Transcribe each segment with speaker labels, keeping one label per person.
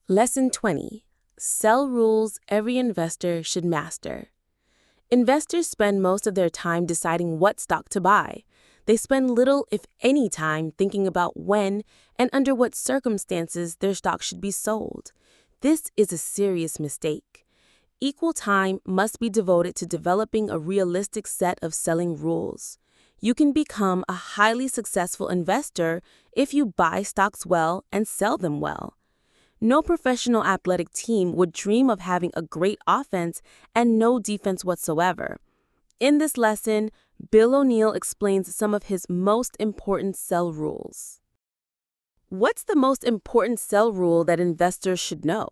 Speaker 1: Lesson 20. Sell rules every investor should master. Investors spend most of their time deciding what stock to buy. They spend little, if any, time thinking about when and under what circumstances their stock should be sold. This is a serious mistake. Equal time must be devoted to developing a realistic set of selling rules. You can become a highly successful investor if you buy stocks well and sell them well. No professional athletic team would dream of having a great offense and no defense whatsoever. In this lesson, Bill O'Neill explains some of his most important sell rules. What's the most important sell rule that investors should know?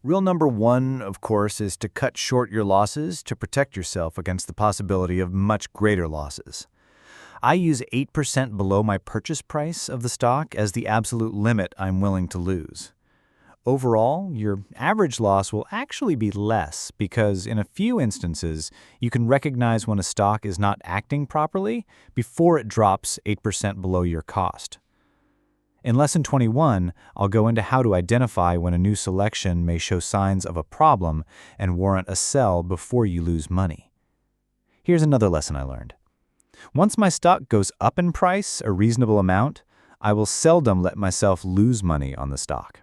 Speaker 2: Rule number 1, of course, is to cut short your losses to protect yourself against the possibility of much greater losses. I use 8% below my purchase price of the stock as the absolute limit I'm willing to lose. Overall, your average loss will actually be less because in a few instances, you can recognize when a stock is not acting properly before it drops 8% below your cost. In Lesson 21, I'll go into how to identify when a new selection may show signs of a problem and warrant a sell before you lose money. Here's another lesson I learned. Once my stock goes up in price a reasonable amount, I will seldom let myself lose money on the stock.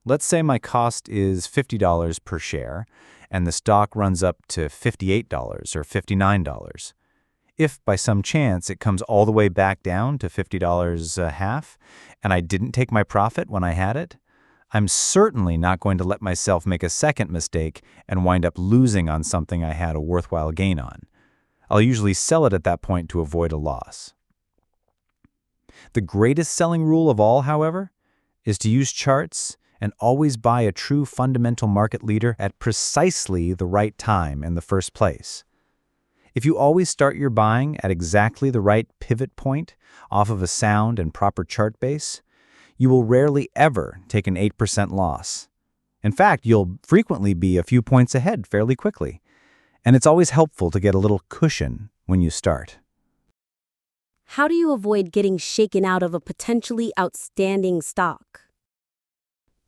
Speaker 2: Let's say my cost is $50 per share, and the stock runs up to $58 or $59. If by some chance it comes all the way back down to $50 a half, and I didn't take my profit when I had it, I'm certainly not going to let myself make a second mistake and wind up losing on something I had a worthwhile gain on. I'll usually sell it at that point to avoid a loss. The greatest selling rule of all, however, is to use charts and always buy a true fundamental market leader at precisely the right time in the first place. If you always start your buying at exactly the right pivot point off of a sound and proper chart base, you will rarely ever take an 8% loss. In fact, you'll frequently be a few points ahead fairly quickly. And it's always helpful to get a little cushion when you start.
Speaker 1: How do you avoid getting shaken out of a potentially outstanding stock?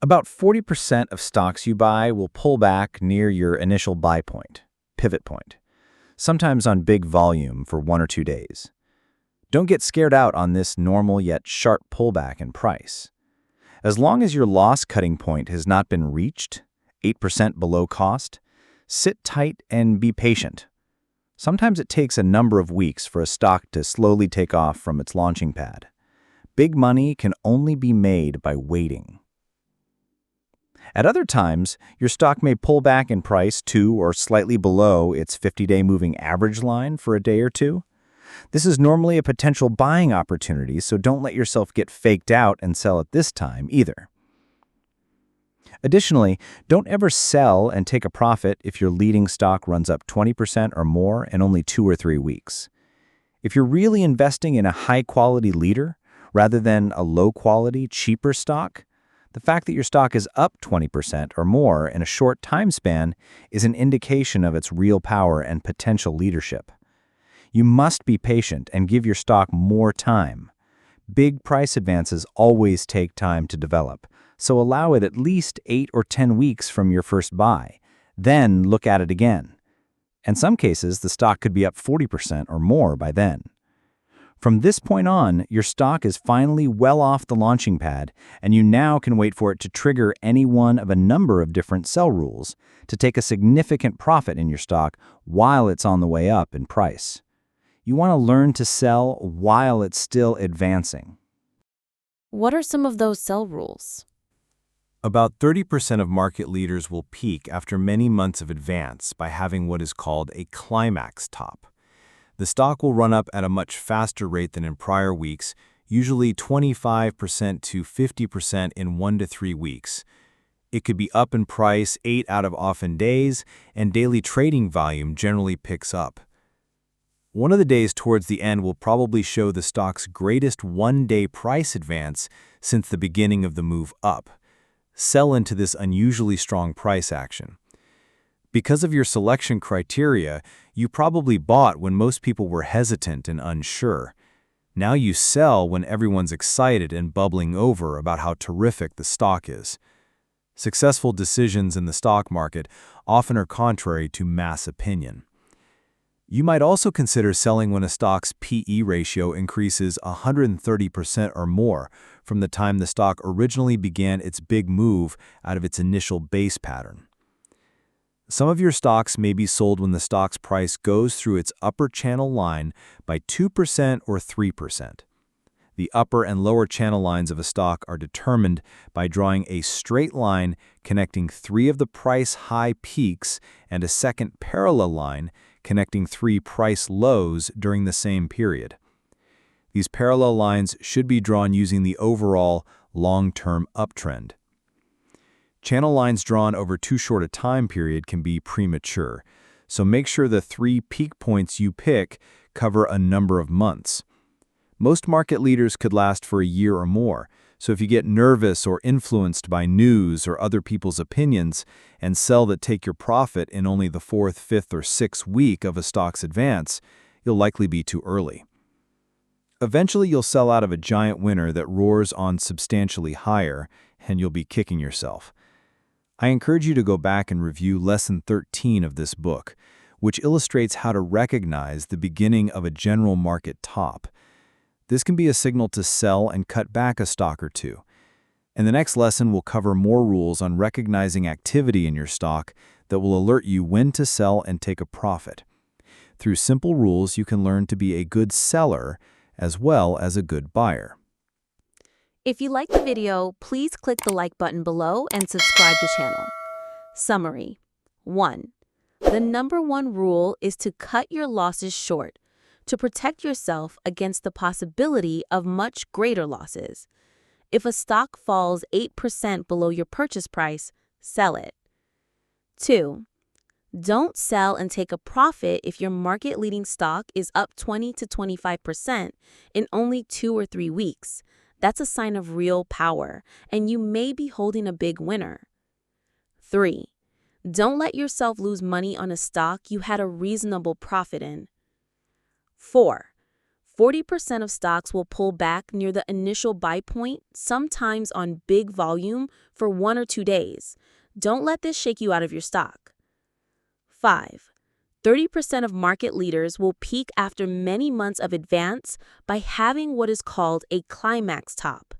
Speaker 2: About 40% of stocks you buy will pull back near your initial buy point, pivot point, sometimes on big volume for 1 or 2 days. Don't get scared out on this normal yet sharp pullback in price. As long as your loss-cutting point has not been reached, 8% below cost, sit tight and be patient. Sometimes it takes a number of weeks for a stock to slowly take off from its launching pad. Big money can only be made by waiting. At other times, your stock may pull back in price to or slightly below its 50-day moving average line for a day or two. This is normally a potential buying opportunity, so don't let yourself get faked out and sell at this time either. Additionally, don't ever sell and take a profit if your leading stock runs up 20% or more in only 2 or 3 weeks. If you're really investing in a high-quality leader rather than a low-quality, cheaper stock, the fact that your stock is up 20% or more in a short time span is an indication of its real power and potential leadership. You must be patient and give your stock more time. Big price advances always take time to develop, so allow it at least 8 or 10 weeks from your first buy. Then look at it again. In some cases, the stock could be up 40% or more by then. From this point on, your stock is finally well off the launching pad, and you now can wait for it to trigger any one of a number of different sell rules to take a significant profit in your stock while it's on the way up in price. You want to learn to sell while it's still advancing.
Speaker 1: What are some of those sell rules?
Speaker 2: About 30% of market leaders will peak after many months of advance by having what is called a climax top. The stock will run up at a much faster rate than in prior weeks, usually 25% to 50% in 1 to 3 weeks. It could be up in price 8 out of often days, and daily trading volume generally picks up. One of the days towards the end will probably show the stock's greatest one-day price advance since the beginning of the move up. Sell into this unusually strong price action. Because of your selection criteria, you probably bought when most people were hesitant and unsure. Now you sell when everyone's excited and bubbling over about how terrific the stock is. Successful decisions in the stock market often are contrary to mass opinion. You might also consider selling when a stock's P/E ratio increases 130% or more from the time the stock originally began its big move out of its initial base pattern. Some of your stocks may be sold when the stock's price goes through its upper channel line by 2% or 3%. The upper and lower channel lines of a stock are determined by drawing a straight line connecting 3 of the price high peaks and a second parallel line connecting 3 price lows during the same period. These parallel lines should be drawn using the overall long-term uptrend. Channel lines drawn over too short a time period can be premature, so make sure the 3 peak points you pick cover a number of months. Most market leaders could last for a year or more, so if you get nervous or influenced by news or other people's opinions and sell that take your profit in only the 4th, 5th, or 6th week of a stock's advance, you'll likely be too early. Eventually, you'll sell out of a giant winner that roars on substantially higher, and you'll be kicking yourself. I encourage you to go back and review Lesson 13 of this book, which illustrates how to recognize the beginning of a general market top. This can be a signal to sell and cut back a stock or two. In the next lesson, we'll cover more rules on recognizing activity in your stock that will alert you when to sell and take a profit. Through simple rules, you can learn to be a good seller as well as a good buyer.
Speaker 1: If you like the video, please click the like button below and subscribe to channel. Summary. 1. The number 1 rule is to cut your losses short, to protect yourself against the possibility of much greater losses. If a stock falls 8% below your purchase price, sell it. 2. Don't sell and take a profit if your market-leading stock is up 20 to 25% in only 2 or 3 weeks. That's a sign of real power, and you may be holding a big winner. 3. Don't let yourself lose money on a stock you had a reasonable profit in. 4. 40% of stocks will pull back near the initial buy point, sometimes on big volume, for 1 or 2 days. Don't let this shake you out of your stock. 5. 30% of market leaders will peak after many months of advance by having what is called a climax top.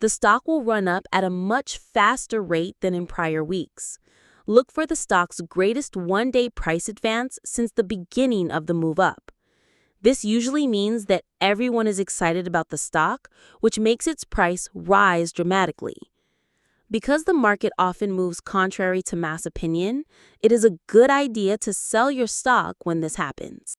Speaker 1: The stock will run up at a much faster rate than in prior weeks. Look for the stock's greatest one-day price advance since the beginning of the move up. This usually means that everyone is excited about the stock, which makes its price rise dramatically. Because the market often moves contrary to mass opinion, it is a good idea to sell your stock when this happens.